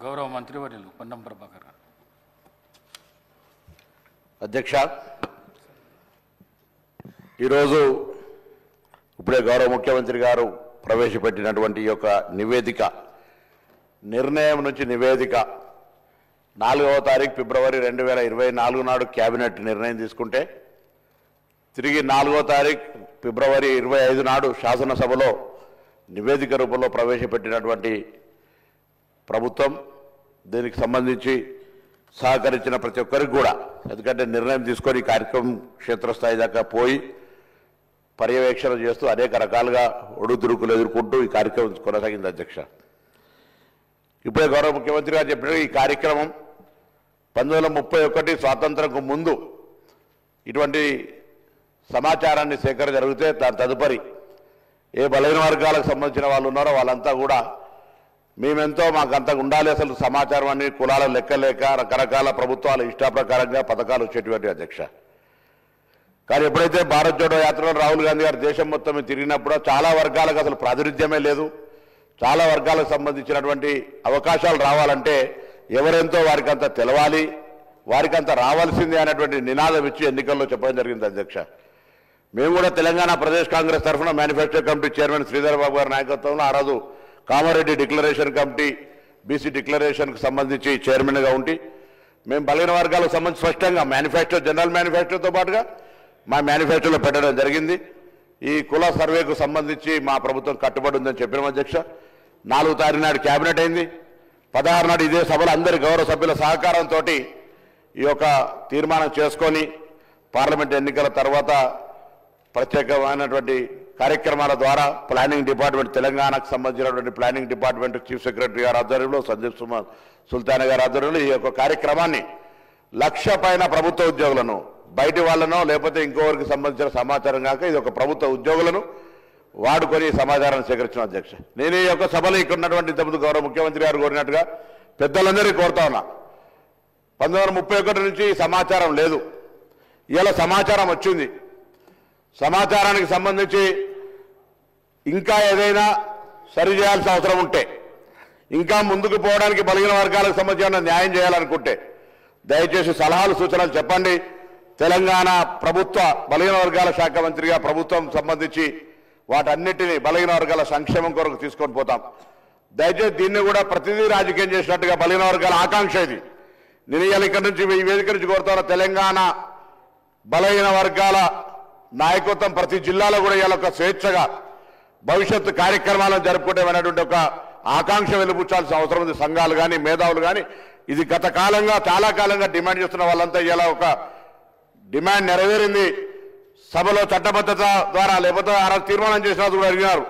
గౌరవ మంత్రివర్యులు పొన్నం ప్రభాకర్ గారు. అధ్యక్ష, ఈరోజు ఇప్పుడే గౌరవ ముఖ్యమంత్రి గారు ప్రవేశపెట్టినటువంటి ఈ యొక్క నివేదిక, నిర్ణయం నుంచి నివేదిక 4వ తారీఖు ఫిబ్రవరి 2024 నాడు కేబినెట్ నిర్ణయం తీసుకుంటే, తిరిగి 4వ తారీఖు ఫిబ్రవరి 25 నాడు శాసనసభలో నివేదిక రూపంలో ప్రవేశపెట్టినటువంటి ప్రభుత్వం, దీనికి సంబంధించి సహకరించిన ప్రతి ఒక్కరికి కూడా, ఎందుకంటే నిర్ణయం తీసుకొని కార్యక్రమం క్షేత్రస్థాయి దాకా పోయి పర్యవేక్షణ చేస్తూ అనేక రకాలుగా ఒడుదుడుకులు ఎదుర్కొంటూ ఈ కార్యక్రమం కొనసాగింది. అధ్యక్ష, ఇప్పుడే గౌరవ ముఖ్యమంత్రి గారు చెప్పిన ఈ కార్యక్రమం 1931 స్వాతంత్రంకు ముందు ఇటువంటి సమాచారాన్ని సేకరణ జరిగితే దాని తదుపరి ఏ బలహీన వర్గాలకు సంబంధించిన వాళ్ళు ఉన్నారో వాళ్ళంతా కూడా మేమెంతో మాకంత ఉండాలి, అసలు సమాచారం అన్ని కులాల లెక్కలేక రకరకాల ప్రభుత్వాల ఇష్టాప్రకారంగా పథకాలు వచ్చేటువంటి. అధ్యక్ష, కానీ ఎప్పుడైతే భారత్ జోడో యాత్రలో రాహుల్ గాంధీ గారు దేశం మొత్తం తిరిగినప్పుడు చాలా వర్గాలకు అసలు ప్రాతినిధ్యమే లేదు, చాలా వర్గాలకు సంబంధించినటువంటి అవకాశాలు రావాలంటే ఎవరెంతో వారికంత తెలవాలి, వారికంత రావాల్సిందే అనేటువంటి నినాదం ఇచ్చి ఎన్నికల్లో చెప్పడం జరిగింది. అధ్యక్ష, మేము కూడా తెలంగాణ ప్రదేశ్ కాంగ్రెస్ తరఫున manifesto committee chairman Sridhar Babu గారి నాయకత్వంలో ఆ రోజు కామారెడ్డి డిక్లరేషన్ కమిటీ, బీసీ డిక్లరేషన్కు సంబంధించి చైర్మన్గా ఉండి మేము బలహీన వర్గాలకు సంబంధించి స్పష్టంగా మేనిఫెస్టో, జనరల్ మేనిఫెస్టోతో పాటుగా మా మేనిఫెస్టోలో పెట్టడం జరిగింది. ఈ కుల సర్వేకు సంబంధించి మా ప్రభుత్వం కట్టుబడి ఉందని చెప్పిన. అధ్యక్ష, 4వ తారీఖు నాడు క్యాబినెట్ అయింది. 16 నాడు ఇదే సభలో అందరి గౌరవ సభ్యుల సహకారంతో ఈ యొక్క తీర్మానం చేసుకొని పార్లమెంట్ ఎన్నికల తర్వాత ప్రత్యేకమైనటువంటి కార్యక్రమాల ద్వారా ప్లానింగ్ డిపార్ట్మెంట్, తెలంగాణకు సంబంధించినటువంటి ప్లానింగ్ డిపార్ట్మెంట్ చీఫ్ సెక్రటరీ గారి ఆధ్వర్యంలో, సందీప్ సుల్తాన్ గారి ఆధ్వర్యంలో ఈ యొక్క కార్యక్రమాన్ని 1,00,000 పైన ప్రభుత్వ ఉద్యోగులను, బయటి వాళ్ళనో లేకపోతే ఇంకోవరికి సంబంధించిన సమాచారం కాక ఇది ఒక ప్రభుత్వ ఉద్యోగులను వాడుకొని సమాచారాన్ని సేకరించిన. అధ్యక్ష, నేను ఈ యొక్క సభలో ఇక్కడ ఉన్నటువంటి ఇంతకుముందు గౌరవ ముఖ్యమంత్రి గారు కోరినట్టుగా పెద్దలందరికీ కోరుతా ఉన్నా, 1931 నుంచి సమాచారం లేదు, ఇలా సమాచారం వచ్చింది. సమాచారానికి సంబంధించి ఇంకా ఏదైనా సరిచేయాల్సిన అవసరం ఉంటే, ఇంకా ముందుకు పోవడానికి బలహీన వర్గాలకు సంబంధించిన న్యాయం చేయాలనుకుంటే దయచేసి సలహాలు సూచనలు చెప్పండి. తెలంగాణ ప్రభుత్వ బలహీన వర్గాల శాఖ మంత్రిగా ప్రభుత్వం సంబంధించి వాటన్నిటినీ బలహీన వర్గాల సంక్షేమం కొరకు తీసుకొని పోతాం. దయచేసి దీన్ని కూడా ప్రతిదీ రాజకీయం చేసినట్టుగా బలహీన వర్గాల ఆకాంక్ష ఇది. నేను ఇవాళ ఇక్కడి నుంచి ఈ వేదిక నుంచి కోరుతాను, తెలంగాణ బలహీన వర్గాల నాయకత్వం ప్రతి జిల్లాలో కూడా ఇవాళ ఒక స్వేచ్ఛగా భవిష్యత్తు కార్యక్రమాలను జరుపుకుంటామనేటువంటి ఒక ఆకాంక్ష వెలుపుచ్చాల్సిన అవసరం ఉంది. సంఘాలు కానీ మేధావులు కానీ ఇది గత కాలంగా చాలా కాలంగా డిమాండ్ చేస్తున్న వాళ్ళంతా ఇలా ఒక డిమాండ్ నెరవేరింది. సభలో చట్టబద్ధత ద్వారా లేకపోతే ఆ రోజు తీర్మానం చేసినా కూడా అడిగినారు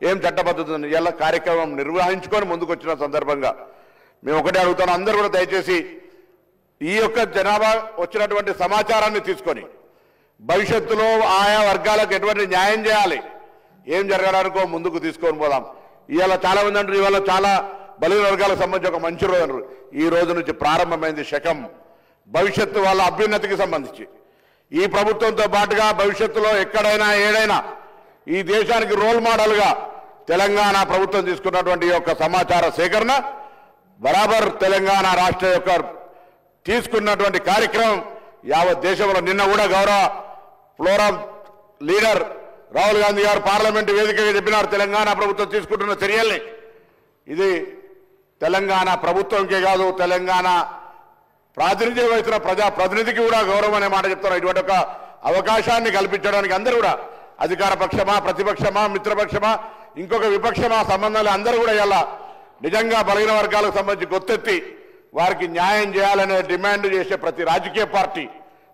ఏం చట్టబద్ధత ఇలా కార్యక్రమం నిర్వహించుకొని ముందుకు వచ్చిన సందర్భంగా మేము ఒకటే అడుగుతాను, అందరూ కూడా దయచేసి ఈ యొక్క జనాభా వచ్చినటువంటి సమాచారాన్ని తీసుకొని భవిష్యత్తులో ఆయా వర్గాలకు ఎటువంటి న్యాయం చేయాలి, ఏం జరగడానికో ముందుకు తీసుకొని పోదాం. ఇవాళ చాలా మంది అంటారు, ఇవాళ చాలా బలహీన వర్గాలకు సంబంధించి ఒక మంచి రోజు అంటారు. ఈ రోజు నుంచి ప్రారంభమైంది శకం భవిష్యత్తు వాళ్ళ అభ్యున్నతికి సంబంధించి. ఈ ప్రభుత్వంతో పాటుగా భవిష్యత్తులో ఎక్కడైనా ఏడైనా ఈ దేశానికి రోల్ మోడల్గా తెలంగాణ ప్రభుత్వం తీసుకున్నటువంటి యొక్క సమాచార సేకరణ బరాబర్ తెలంగాణ రాష్ట్ర యొక్క తీసుకున్నటువంటి కార్యక్రమం యావత్ దేశంలో. నిన్న కూడా గౌరవ ఫ్లోరం లీడర్ రాహుల్ గాంధీ గారు పార్లమెంటు వేదికగా చెప్పినారు, తెలంగాణ ప్రభుత్వం తీసుకుంటున్న చర్యల్ని ఇది తెలంగాణ ప్రభుత్వంకే కాదు, తెలంగాణ ప్రాతినిధ్యం వహిస్తున్న ప్రజాప్రతినిధికి కూడా గౌరవం అనే మాట చెప్తున్నారు. ఇటువంటి ఒక అవకాశాన్ని కల్పించడానికి అందరూ కూడా అధికార పక్షమా, ప్రతిపక్షమా, మిత్రపక్షమా, ఇంకొక విపక్షమా సంబంధాలు అందరూ కూడా ఇలా నిజంగా బలహీన వర్గాలకు సంబంధించి గొత్తెత్తి వారికి న్యాయం చేయాలనే డిమాండ్ చేసే ప్రతి రాజకీయ పార్టీ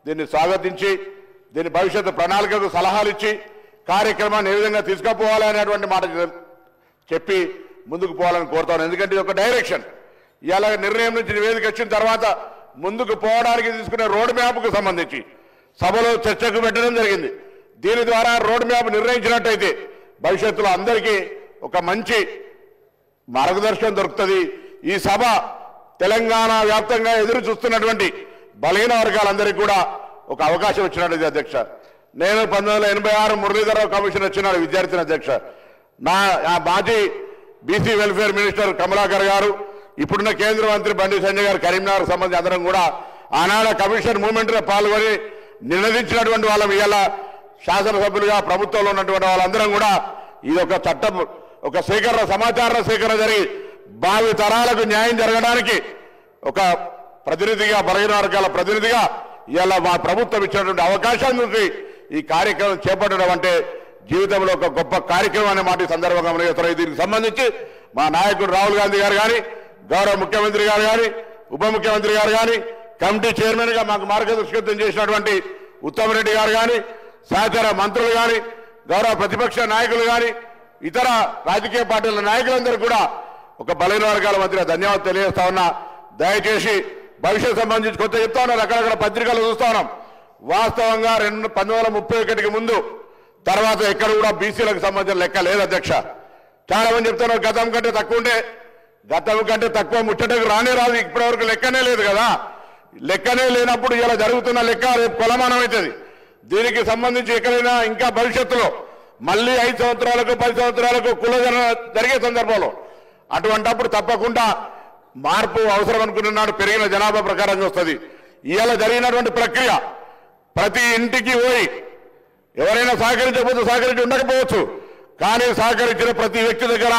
దీన్ని స్వాగతించి దీని భవిష్యత్తు ప్రణాళికకు సలహాలు ఇచ్చి కార్యక్రమాన్ని ఏ విధంగా తీసుకుపోవాలనేటువంటి మాట చెప్పి ముందుకు పోవాలని కోరుతాను. ఎందుకంటే ఇది ఒక డైరెక్షన్. ఇలా నిర్ణయం నుంచి నివేదిక వచ్చిన తర్వాత ముందుకు పోవడానికి తీసుకునే రోడ్ మ్యాప్కు సంబంధించి సభలో చర్చకు పెట్టడం జరిగింది. దీని ద్వారా రోడ్ మ్యాప్ నిర్ణయించినట్టయితే భవిష్యత్తులో అందరికీ ఒక మంచి మార్గదర్శనం దొరుకుతుంది. ఈ సభ తెలంగాణ వ్యాప్తంగా ఎదురు చూస్తున్నటువంటి బలహీన వర్గాలందరికీ కూడా ఒక అవకాశం వచ్చినట్టు. అధ్యక్ష, నేను 1986 మురళీధరరావు కమిషన్ వచ్చినాడు విద్యార్థిని. అధ్యక్ష, నా మాజీ బీసీ వెల్ఫేర్ మినిస్టర్ కమలాకర్ గారు, ఇప్పుడున్న కేంద్ర మంత్రి బండి సంజయ్ గారు కరీంనగర్ సంబంధించి అందరం కూడా ఆనాడ కమిషన్ మూవ్మెంట్లో పాల్గొని నిలదించినటువంటి వాళ్ళం ఇవాళ శాసనసభ్యులుగా ప్రభుత్వంలో ఉన్నటువంటి వాళ్ళందరం కూడా ఇది ఒక చట్టం ఒక సేకరణ సమాచార సేకరణ జరిగి భావి తరాలకు న్యాయం జరగడానికి ఒక ప్రతినిధిగా బలహీన వర్గాల ప్రతినిధిగా ఇవాళ మా ప్రభుత్వం ఇచ్చినటువంటి అవకాశం నుంచి ఈ కార్యక్రమం చేపట్టడం అంటే జీవితంలో ఒక గొప్ప కార్యక్రమం అనే మాట ఈ సందర్భంగా మనం దీనికి సంబంధించి మా నాయకుడు రాహుల్ గాంధీ గారు కానీ గౌరవ ముఖ్యమంత్రి గారు కానీ ఉప ముఖ్యమంత్రి గారు కానీ కమిటీ చైర్మన్ గా మాకు మార్గదర్శకత్వం చేసినటువంటి ఉత్తమ్ రెడ్డి గారు కానీ సహచర మంత్రులు కానీ గౌరవ ప్రతిపక్ష నాయకులు కానీ ఇతర రాజకీయ పార్టీల నాయకులందరూ కూడా ఒక బలహీన వర్గాల మధ్య ధన్యవాదాలు తెలియజేస్తా ఉన్నా. దయచేసి భవిష్యత్ సంబంధించి కొత్త చెప్తా ఉన్నారు, రకరకాల పత్రికలు చూస్తా ఉన్నాం. వాస్తవంగా 1931కి ముందు తర్వాత ఎక్కడ కూడా బీసీలకు సంబంధించిన లెక్క లేదు అధ్యక్ష. చాలా మంది చెప్తున్నారు గతం కంటే తక్కువ ఉంటే, గతం కంటే తక్కువ ముచ్చటకు రానే రాదు, ఇప్పటివరకు లెక్కనే లేదు కదా. లెక్కనే లేనప్పుడు ఇలా జరుగుతున్న లెక్క రేపు కొలమానం అవుతుంది. దీనికి సంబంధించి ఎక్కడైనా ఇంకా భవిష్యత్తులో మళ్ళీ 5 సంవత్సరాలకు 10 సంవత్సరాలకు కులగణన జరిగే సందర్భంలో అటువంటప్పుడు తప్పకుండా మార్పు అవసరం అనుకున్నాడు. పెరిగిన జనాభా ప్రకారంగా వస్తుంది. ఇవాళ జరిగినటువంటి ప్రక్రియ ప్రతి ఇంటికి పోయి ఎవరైనా సహకరించకపోతే సహకరించి ఉండకపోవచ్చు, కానీ సహకరించిన ప్రతి వ్యక్తి దగ్గర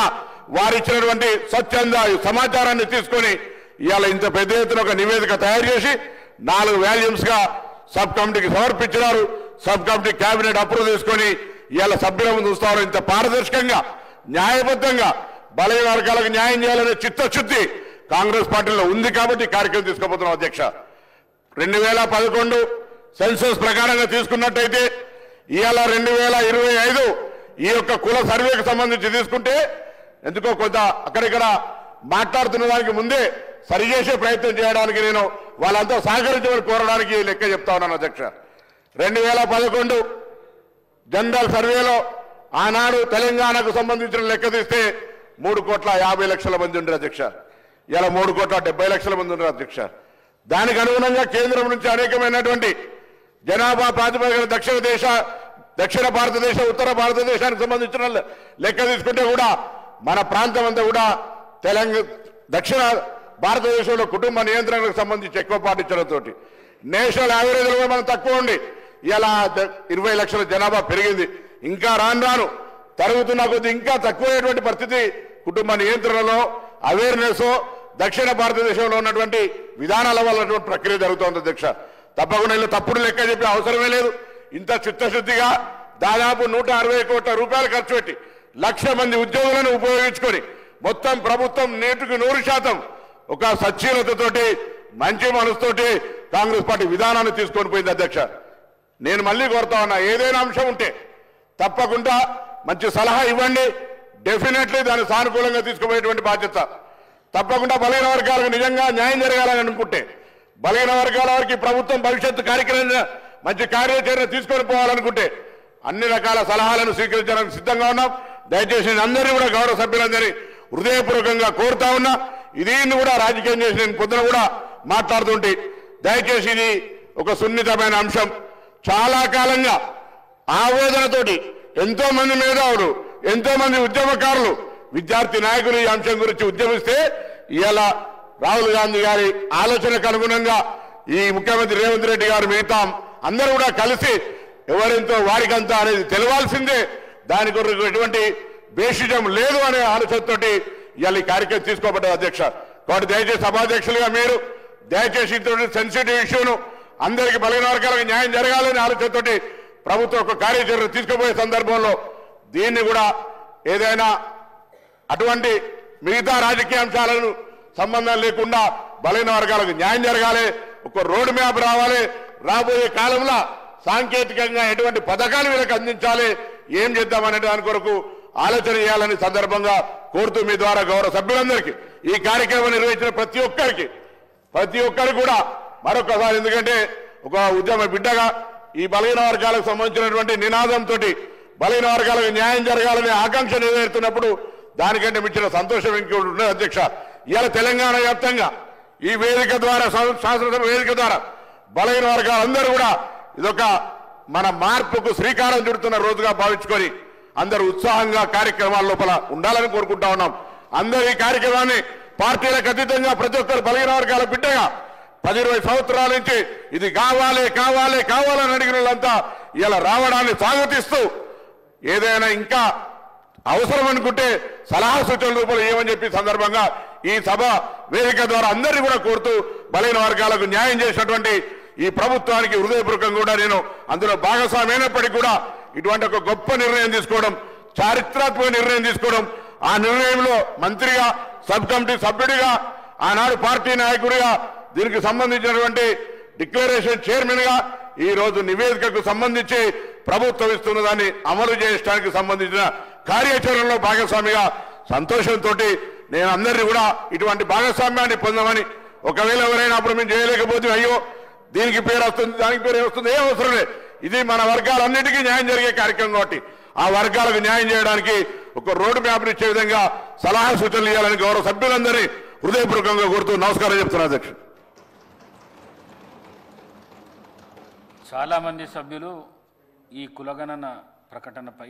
వారిచ్చినటువంటి స్వచ్ఛంద సమాచారాన్ని తీసుకొని ఇవాళ ఇంత పెద్ద ఎత్తున ఒక నివేదిక తయారు చేసి 4 వాల్యూమ్స్ గా సబ్ కమిటీకి సమర్పించినారు. సబ్ కమిటీ కేబినెట్ అప్రూవ్ చేసుకొని ఇవాళ సభ్యుల ముందు చూస్తారు. ఇంత పారదర్శకంగా న్యాయబద్ధంగా బలహీన వర్గాలకు న్యాయం చేయాలనే చిత్తశుద్ధి కాంగ్రెస్ పార్టీలో ఉంది కాబట్టి కార్యక్రమం తీసుకోబోతున్నాం అధ్యక్ష. 2011 సెన్సస్ ప్రకారంగా తీసుకున్నట్టయితే ఇవాళ 2025 ఈ యొక్క కుల సర్వేకి సంబంధించి తీసుకుంటే ఎందుకో కొంత అక్కడిక్కడ మాట్లాడుతున్న దానికి ముందే సరిచేసే ప్రయత్నం చేయడానికి నేను వాళ్ళంతా సహకరించమని కోరడానికి లెక్క చెప్తా ఉన్నాను అధ్యక్ష. 2011 జనరల్ సర్వేలో ఆనాడు తెలంగాణకు సంబంధించిన లెక్క తీస్తే 3,50,00,000 మంది ఉండరు అధ్యక్ష. ఇలా 3,70,00,000 మంది ఉండరు అధ్యక్ష. దానికి అనుగుణంగా కేంద్రం నుంచి అనేకమైనటువంటి జనాభా ప్రాతిపదికన దక్షిణ భారతదేశం ఉత్తర భారతదేశానికి సంబంధించిన లెక్క తీసుకుంటే కూడా మన ప్రాంతం అంతా కూడా దక్షిణ భారతదేశంలో కుటుంబ నియంత్రణకు సంబంధించి ఎక్కువ పాటించడంతో నేషనల్ యావరేజ్లో కూడా మనం తక్కువ ఉండి ఇలా 20 లక్షల జనాభా పెరిగింది. ఇంకా రాను తరుగుతున్న కొద్ది ఇంకా తక్కువైనటువంటి పరిస్థితి కుటుంబ నియంత్రణలో అవేర్నెస్ దక్షిణ భారతదేశంలో ఉన్నటువంటి విధానాల వల్ల ప్రక్రియ జరుగుతోంది అధ్యక్ష. తప్పకుండా ఇలా తప్పుడు లెక్క చెప్పే అవసరమే లేదు. ఇంత చిత్తశుద్ధిగా దాదాపు 160 కోట్ల రూపాయలు ఖర్చు పెట్టి 1,00,000 మంది ఉద్యోగులను ఉపయోగించుకొని మొత్తం ప్రభుత్వం 100% ఒక సచ్చీలతతోటి మంచి మనసుతోటి కాంగ్రెస్ పార్టీ విధానాన్ని తీసుకొని పోయింది అధ్యక్ష. నేను మళ్ళీ కోరుతా ఉన్నా, ఏదైనా అంశం ఉంటే తప్పకుండా మంచి సలహా ఇవ్వండి. డెఫినెట్లీ దాన్ని సానుకూలంగా తీసుకుపోయేటువంటి బాధ్యత తప్పకుండా బలహీన వర్గాలకు నిజంగా న్యాయం జరగాలని అనుకుంటే బలహీన వర్గాల వారికి ప్రభుత్వం భవిష్యత్తు కార్యక్రమం మంచి కార్యాచరణ తీసుకొని పోవాలనుకుంటే అన్ని రకాల సలహాలను స్వీకరించడానికి సిద్ధంగా ఉన్నాం. దయచేసి అందరినీ కూడా గౌరవ సభ్యులందరినీ హృదయపూర్వకంగా కోరుతా ఉన్నా. దీన్ని కూడా రాజకీయం చేసి నేను పొద్దున కూడా మాట్లాడుతుంటే దయచేసి ఇది ఒక సున్నితమైన అంశం. చాలా కాలంగా ఆవేదనతోటి ఎంతో మంది మేధావులు ఎంతో మంది ఉద్యమకారులు విద్యార్థి నాయకులు ఈ అంశం గురించి ఉద్యమిస్తే ఇవాళ రాహుల్ గాంధీ గారి ఆలోచనకు అనుగుణంగా ఈ ముఖ్యమంత్రి రేవంత్ రెడ్డి గారు మిగతా అందరూ కూడా కలిసి ఎవరెంతో వారికంతా అనేది తెలవాల్సిందే, దాని కొరకు ఎటువంటి బేషిజం లేదు అనే ఆలోచనతోటి ఇవాళ ఈ కార్యక్రమం తీసుకోబడ్డది అధ్యక్ష. కాబట్టి దయచేసి సభాధ్యక్షులుగా మీరు దయచేసి ఇటువంటి సెన్సిటివ్ ఇష్యూను అందరికీ బలహీన వర్గాలకు న్యాయం జరగాలనే ఆలోచనతోటి ప్రభుత్వం ఒక కార్యాచరణ తీసుకుపోయే సందర్భంలో దీన్ని కూడా ఏదైనా అటువంటి మిగతా రాజకీయ అంశాలను సంబంధం లేకుండా బలహీన వర్గాలకు న్యాయం జరగాలి, ఒక రోడ్ మ్యాప్ రావాలి, రాబోయే కాలంలో సాంకేతికంగా ఎటువంటి పథకాలు వీళ్ళకి అందించాలి, ఏం చేద్దామనే దాని కొరకు ఆలోచన చేయాలని సందర్భంగా కోరుతూ మీ ద్వారా గౌరవ సభ్యులందరికీ ఈ కార్యక్రమం నిర్వహించిన ప్రతి ఒక్కరికి కూడా మరొకసారి, ఎందుకంటే ఒక ఉద్యమ బిడ్డగా ఈ బలహీన వర్గాలకు సంబంధించినటువంటి నినాదంతో బలహీన వర్గాలకు న్యాయం జరగాలనే ఆకాంక్ష నెరవేరుతున్నప్పుడు దానికంటే మించిన సంతోషం ఇంకోటి ఉన్నది అధ్యక్ష. ఇవాళ తెలంగాణ వ్యాప్తంగా ఈ వేదిక ద్వారా శాసనసభ వేదిక ద్వారా బలహీన వర్గాలందరూ కూడా ఇదొక మన మార్పుకు శ్రీకారం చుడుతున్న రోజుగా భావించుకొని అందరూ ఉత్సాహంగా కార్యక్రమాల లోపల ఉండాలని కోరుకుంటా ఉన్నాం. అందరూ ఈ కార్యక్రమాన్ని పార్టీలకు అతీతంగా ప్రతి ఒక్కరు బలహీన వర్గాల బిడ్డగా 10-20 సంవత్సరాల నుంచి ఇది కావాలి కావాలి కావాలని అడిగిన వాళ్ళంతా ఇలా రావడాన్ని స్వాగతిస్తూ ఏదైనా ఇంకా అవసరం అనుకుంటే సలహా సూచనల రూపంలో ఏమని చెప్పి సందర్భంగా ఈ సభ వేదిక ద్వారా అందరినీ కూడా కోరుతూ బలహీన వర్గాలకు న్యాయం చేసినటువంటి ఈ ప్రభుత్వానికి హృదయపూర్వకంగా కూడా నేను అందులో భాగస్వామి అయినప్పటికీ కూడా ఇటువంటి ఒక గొప్ప నిర్ణయం తీసుకోవడం, చారిత్రాత్మక నిర్ణయం తీసుకోవడం, ఆ నిర్ణయంలో మంత్రిగా, సబ్ కమిటీ సభ్యుడిగా, ఆనాడు పార్టీ నాయకుడిగా, దీనికి సంబంధించినటువంటి డిక్లరేషన్ చైర్మన్ గా ఈ రోజు నివేదికకు సంబంధించి ప్రభుత్వం ఇస్తున్న దాన్ని అమలు చేయడానికి సంబంధించిన కార్యాచరణలో భాగస్వామిగా సంతోషంతో నేను అందరినీ కూడా ఇటువంటి భాగస్వామ్యాన్ని పొందమని, ఒకవేళ ఎవరైనా అప్పుడు మేము చేయలేకపోతే అయ్యో దీనికి పేరు వస్తుంది దానికి పేరు వస్తుంది ఏ అవసరం లేదు, ఇది మన వర్గాలన్నిటికీ న్యాయం జరిగే కార్యక్రమం కాబట్టి ఆ వర్గాలకు న్యాయం చేయడానికి ఒక రోడ్ మ్యాప్ ఇచ్చే విధంగా సలహా సూచనలు ఇవ్వాలని గౌరవ సభ్యులందరినీ హృదయపూర్వకంగా కోరుతూ నమస్కారం చెప్తున్నా అధ్యక్షుడు. చాలామంది సభ్యులు ఈ కులగణన ప్రకటనపై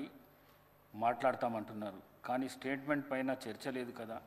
మాట్లాడతామంటున్నారు, కానీ స్టేట్మెంట్ పైన చర్చ లేదు కదా.